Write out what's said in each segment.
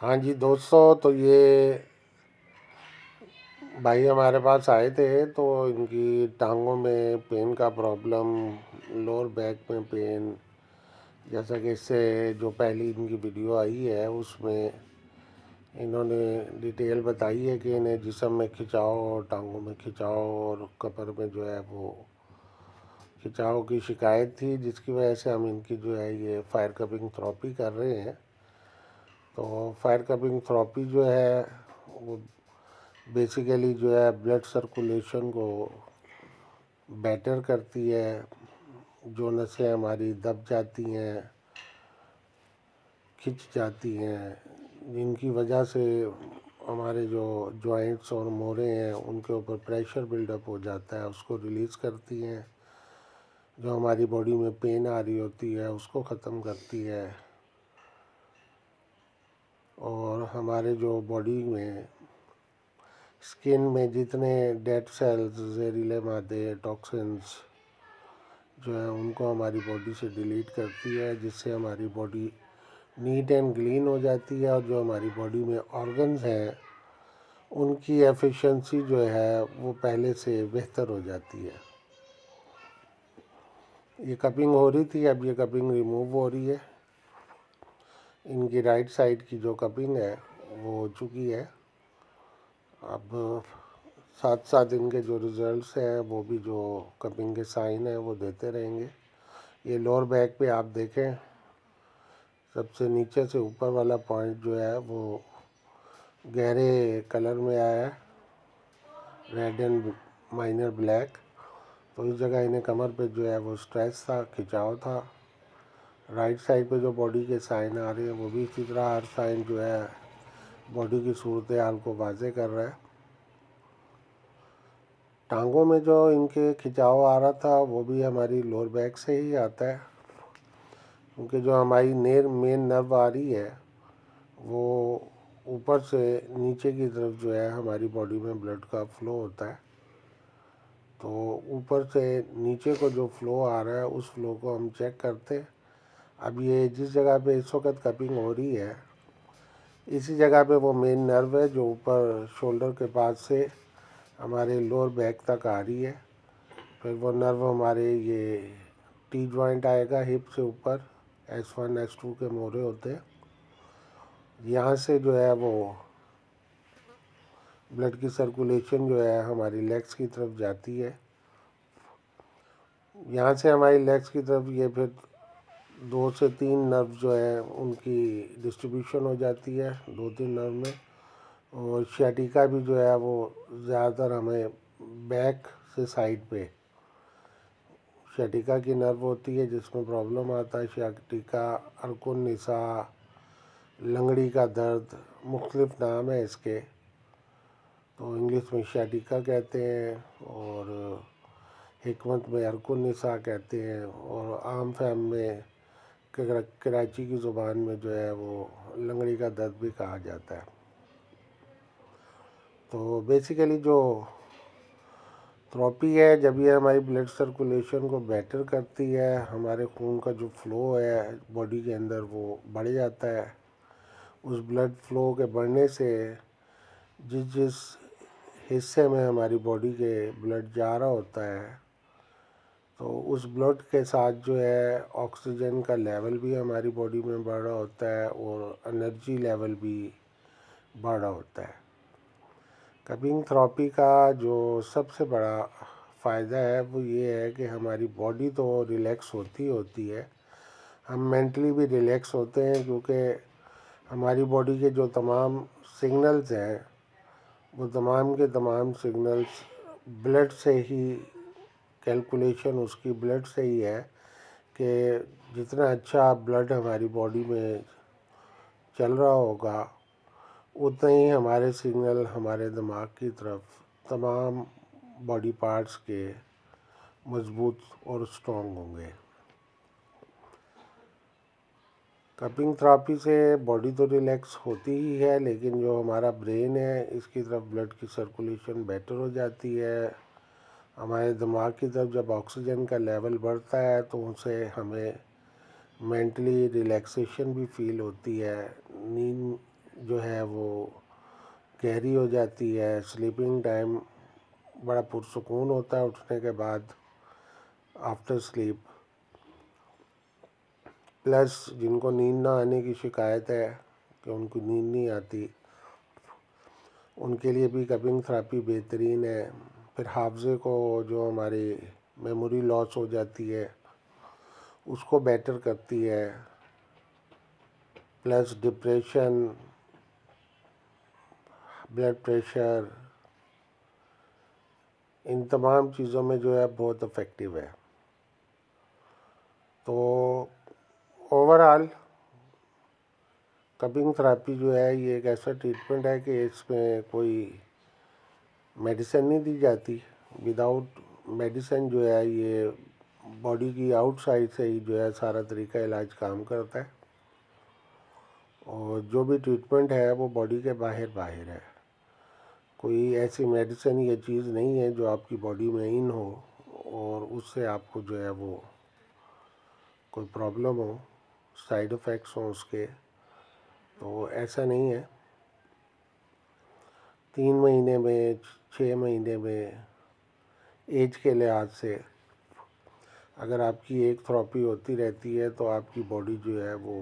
हाँ जी दोस्तों, तो ये भाई हमारे पास आए थे। तो इनकी टांगों में पेन का प्रॉब्लम, लोअर बैक में पेन, जैसा कि इससे जो पहली इनकी वीडियो आई है उसमें इन्होंने डिटेल बताई है कि इन्हें जिस्म में खिंचाव और टांगों में खिंचाव और कमर में जो है वो खिंचाव की शिकायत थी, जिसकी वजह से हम इनकी जो है ये फायर कपिंग थेरेपी कर रहे हैं। तो फायर कपिंग थेरेपी जो है वो बेसिकली जो है ब्लड सर्कुलेशन को बेटर करती है। जो नसें हमारी दब जाती हैं, खिंच जाती हैं, जिनकी वजह से हमारे जो जॉइंट्स और मोड़ें हैं उनके ऊपर प्रेशर बिल्डअप हो जाता है, उसको रिलीज़ करती हैं। जो हमारी बॉडी में पेन आ रही होती है उसको ख़त्म करती है। और हमारे जो बॉडी में स्किन में जितने डेड सेल्स, जहरीले मादे, टॉक्सिन्स जो है उनको हमारी बॉडी से डिलीट करती है, जिससे हमारी बॉडी नीट एंड क्लीन हो जाती है। और जो हमारी बॉडी में ऑर्गन्स हैं उनकी एफिशिएंसी जो है वो पहले से बेहतर हो जाती है। ये कपिंग हो रही थी, अब ये कपिंग रिमूव हो रही है। इनकी राइट साइड की जो कपिंग है वो हो चुकी है। अब साथ साथ इनके जो रिज़ल्ट्स हैं वो भी, जो कपिंग के साइन हैं वो देते रहेंगे। ये लोअर बैक पे आप देखें, सबसे नीचे से ऊपर वाला पॉइंट जो है वो गहरे कलर में आया है, रेड एंड माइनर ब्लैक। तो इस जगह इन्हें कमर पे जो है वो स्ट्रेस था, खिंचाव था। राइट साइड पे जो बॉडी के साइन आ रहे हैं वो भी इसी तरह हर साइन जो है बॉडी की सूरत हाल को वाजे कर रहा है। टांगों में जो इनके खिंचाव आ रहा था वो भी हमारी लोअर बैक से ही आता है, क्योंकि जो हमारी मेन नर्व आ रही है वो ऊपर से नीचे की तरफ जो है हमारी बॉडी में ब्लड का फ्लो होता है। तो ऊपर से नीचे को जो फ्लो आ रहा है उस फ्लो को हम चेक करते हैं। अब ये जिस जगह पे इस वक्त कपिंग हो रही है, इसी जगह पे वो मेन नर्व है जो ऊपर शोल्डर के पास से हमारे लोअर बैक तक आ रही है। फिर वो नर्व हमारे ये टी जॉइंट आएगा हिप से ऊपर, S1 S2 के मोड़े होते हैं। यहाँ से जो है वो ब्लड की सर्कुलेशन जो है हमारी लेग्स की तरफ जाती है। यहाँ से हमारी लेग्स की तरफ ये फिर 2 से 3 नर्व जो है उनकी डिस्ट्रीब्यूशन हो जाती है, 2-3 नर्व में। और शैटिका भी जो है वो ज़्यादातर हमें बैक से साइड पे शैटिका की नर्व होती है, जिसमें प्रॉब्लम आता है। शैटिका, अरकुन निसा, लंगड़ी का दर्द, मुख्तलिफ नाम है इसके। तो इंग्लिश में शैटिका कहते हैं और हिकमत में अरकुन निसा कहते हैं, और आम फहम में कराची की ज़ुबान में जो है वो लंगड़ी का दर्द भी कहा जाता है। तो बेसिकली जो थेरेपी है, जब ये हमारी ब्लड सर्कुलेशन को बेटर करती है, हमारे खून का जो फ्लो है बॉडी के अंदर वो बढ़ जाता है। उस ब्लड फ्लो के बढ़ने से जिस जिस हिस्से में हमारी बॉडी के ब्लड जा रहा होता है, तो उस ब्लड के साथ जो है ऑक्सीजन का लेवल भी हमारी बॉडी में बढ़ रहा होता है और एनर्जी लेवल भी बढ़ रहा होता है। कपिंग थेरेपी का जो सबसे बड़ा फ़ायदा है वो ये है कि हमारी बॉडी तो रिलैक्स होती है, हम मेंटली भी रिलैक्स होते हैं, क्योंकि हमारी बॉडी के जो तमाम सिग्नल्स हैं वो तमाम के तमाम सिग्नल्स ब्लड से ही, कैलकुलेशन उसकी ब्लड से ही है कि जितना अच्छा ब्लड हमारी बॉडी में चल रहा होगा उतना ही हमारे सिग्नल हमारे दिमाग की तरफ तमाम बॉडी पार्ट्स के मजबूत और स्ट्रॉन्ग होंगे। कपिंग थेरेपी से बॉडी तो रिलैक्स होती ही है, लेकिन जो हमारा ब्रेन है इसकी तरफ ब्लड की सर्कुलेशन बेटर हो जाती है। हमारे दिमाग की तरफ जब ऑक्सीजन का लेवल बढ़ता है तो उनसे हमें मेंटली रिलैक्सेशन भी फील होती है, नींद जो है वो गहरी हो जाती है, स्लीपिंग टाइम बड़ा पुरसुकून होता है उठने के बाद आफ्टर स्लीप। प्लस जिनको नींद ना आने की शिकायत है कि उनको नींद नहीं आती, उनके लिए भी कपिंग थेरेपी बेहतरीन है। फिर हाफजे को जो हमारी मेमोरी लॉस हो जाती है उसको बेटर करती है। प्लस डिप्रेशन, ब्लड प्रेशर, इन तमाम चीज़ों में जो है बहुत इफ़ेक्टिव है। तो ओवरऑल कपिंग थेरेपी जो है ये एक ऐसा ट्रीटमेंट है कि इसमें कोई मेडिसिन नहीं दी जाती। विदाउट मेडिसिन जो है ये बॉडी की आउटसाइड से ही जो है सारा तरीका इलाज काम करता है, और जो भी ट्रीटमेंट है वो बॉडी के बाहर बाहर है। कोई ऐसी मेडिसिन या चीज़ नहीं है जो आपकी बॉडी में इन हो और उससे आपको जो है वो कोई प्रॉब्लम हो, साइड इफ़ेक्ट्स हों उसके, तो ऐसा नहीं है। 3 महीने में, 6 महीने में, एज के लिहाज से अगर आपकी एक थेरेपी होती रहती है तो आपकी बॉडी जो है वो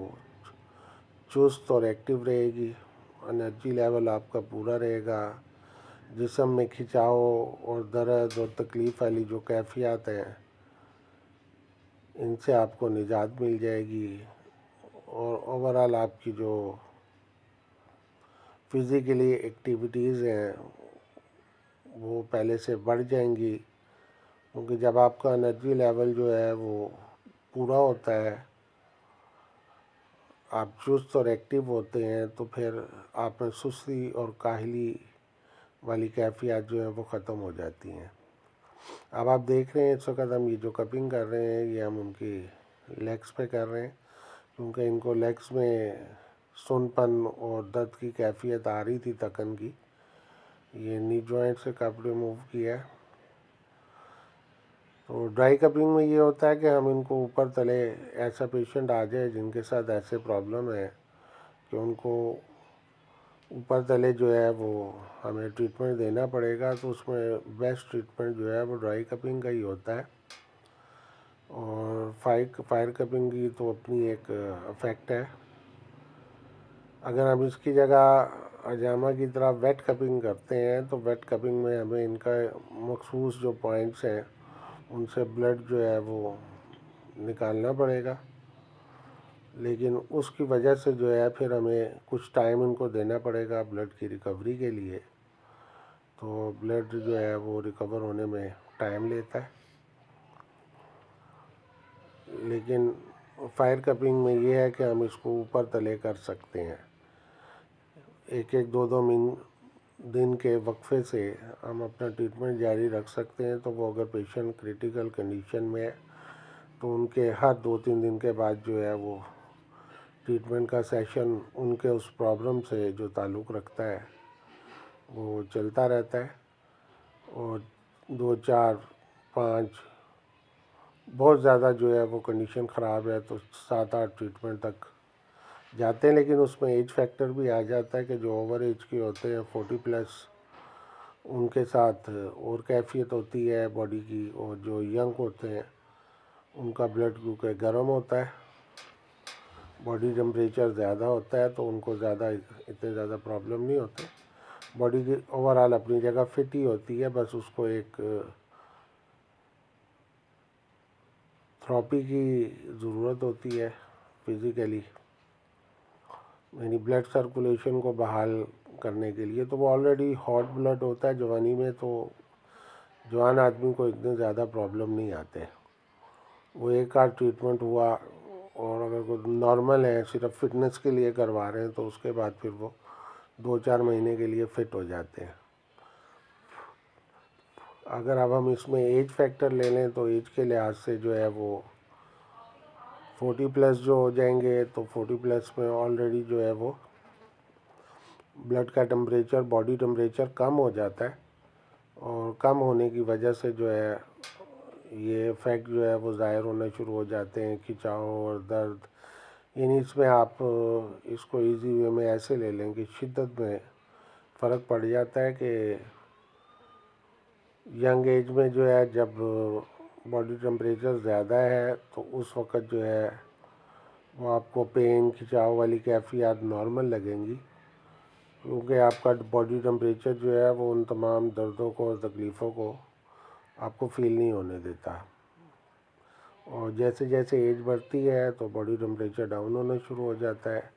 चुस्त और एक्टिव रहेगी, एनर्जी लेवल आपका पूरा रहेगा, जिस्म में खिंचाव और दर्द और तकलीफ़ वाली जो कैफियत हैं इनसे आपको निजात मिल जाएगी, और ओवरऑल आपकी जो फिज़िकली एक्टिविटीज़ हैं वो पहले से बढ़ जाएंगी, क्योंकि जब आपका एनर्जी लेवल जो है वो पूरा होता है, आप चुस्त और एक्टिव होते हैं, तो फिर आप में सुस्ती और काहली वाली कैफियत जो है वो ख़त्म हो जाती हैं। अब आप देख रहे हैं इस वक्त हम ये जो कपिंग कर रहे हैं ये हम उनकी लेग्स पे कर रहे हैं, क्योंकि इनको लेग्स में सुनपन और दर्द की कैफियत आ रही थी तकन की। ये नी जॉइंट से कप रिमूव किया। तो ड्राई कपिंग में ये होता है कि हम इनको ऊपर तले, ऐसा पेशेंट आ जाए जिनके साथ ऐसे प्रॉब्लम है कि उनको ऊपर तले जो है वो हमें ट्रीटमेंट देना पड़ेगा, तो उसमें बेस्ट ट्रीटमेंट जो है वो ड्राई कपिंग का ही होता है। और फायर कपिंग की तो अपनी एक इफ़ेक्ट है। अगर हम इसकी जगह अजामा की तरह वेट कपिंग करते हैं तो वेट कपिंग में हमें इनका मखसूस जो पॉइंट्स हैं उनसे ब्लड जो है वो निकालना पड़ेगा, लेकिन उसकी वजह से जो है फिर हमें कुछ टाइम इनको देना पड़ेगा ब्लड की रिकवरी के लिए, तो ब्लड जो है वो रिकवर होने में टाइम लेता है। लेकिन फायर कपिंग में ये है कि हम इसको ऊपर तले कर सकते हैं। एक एक दो दो दिन के वक्फे से हम अपना ट्रीटमेंट जारी रख सकते हैं। तो वो अगर पेशेंट क्रिटिकल कंडीशन में है तो उनके हर 2-3 दिन के बाद जो है वो ट्रीटमेंट का सेशन उनके उस प्रॉब्लम से जो ताल्लुक़ रखता है वो चलता रहता है। और 2-4-5 बहुत ज़्यादा जो है वो कंडीशन ख़राब है तो 7-8 ट्रीटमेंट तक जाते हैं। लेकिन उसमें एज फैक्टर भी आ जाता है कि जो ओवर एज के होते हैं 40+ उनके साथ और कैफियत होती है बॉडी की, और जो यंग होते हैं उनका ब्लड क्योंकि गर्म होता है, बॉडी टेम्परेचर ज़्यादा होता है, तो उनको ज़्यादा इतने ज़्यादा प्रॉब्लम नहीं होते। बॉडी की ओवरऑल अपनी जगह फिट ही होती है, बस उसको एक थेरेपी की ज़रूरत होती है फिज़िकली, यानी ब्लड सर्कुलेशन को बहाल करने के लिए। तो वो ऑलरेडी हॉट ब्लड होता है जवानी में, तो जवान आदमी को इतने ज़्यादा प्रॉब्लम नहीं आते। वो एक आध ट्रीटमेंट हुआ, और अगर कोई नॉर्मल है सिर्फ फिटनेस के लिए करवा रहे हैं तो उसके बाद फिर वो 2-4 महीने के लिए फ़िट हो जाते हैं। अगर अब हम इसमें एज फैक्टर ले लें तो एज के लिहाज से जो है वो 40+ जो हो जाएंगे, तो 40+ में ऑलरेडी जो है वो ब्लड का टेम्परेचर, बॉडी टेम्परेचर कम हो जाता है, और कम होने की वजह से जो है ये इफ़ेक्ट जो है वो ज़ाहिर होना शुरू हो जाते हैं, खिंचाव और दर्द, यानी इसमें आप इसको इजी वे में ऐसे ले लें कि शिद्दत में फ़र्क पड़ जाता है कि यंग एज में जो है जब बॉडी टेम्परेचर ज़्यादा है तो उस वक़्त जो है वो आपको पेन खिंचाव वाली कैफियत नॉर्मल लगेंगी, क्योंकि आपका बॉडी टेम्परेचर जो है वो उन तमाम दर्दों को और तकलीफ़ों को आपको फ़ील नहीं होने देता। और जैसे जैसे एज बढ़ती है तो बॉडी टेम्परेचर डाउन होना शुरू हो जाता है,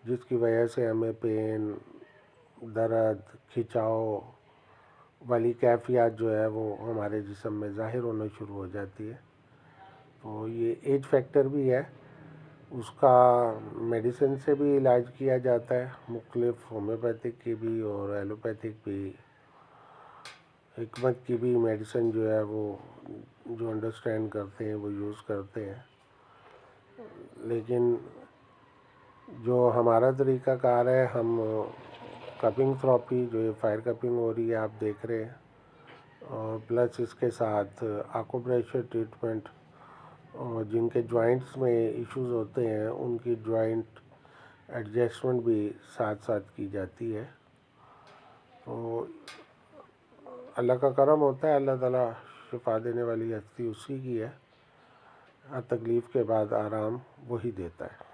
जिसकी वजह से हमें पेन, दर्द, खिंचाव वाली कैफियत जो है वो हमारे जिस्म में ज़ाहिर होना शुरू हो जाती है। तो ये एज फैक्टर भी है। उसका मेडिसिन से भी इलाज किया जाता है, मुख्तलिफ होम्योपैथिक की भी और एलोपैथिक भी, हिकमत की भी मेडिसिन जो है वो जो अंडरस्टैंड करते हैं वो यूज़ करते हैं। लेकिन जो हमारा तरीक़ाकार है, हम कपिंग थेरेपी जो ये फायर कपिंग हो रही है आप देख रहे हैं, और प्लस इसके साथ आकुप्रेशर ट्रीटमेंट, और जिनके जॉइंट्स में इश्यूज़ होते हैं उनकी जॉइंट एडजस्टमेंट भी साथ साथ की जाती है। तो अल्लाह का करम होता है, अल्लाह ताला शिफा देने वाली हस्ती उसी की है। हर तकलीफ़ के बाद आराम वही देता है।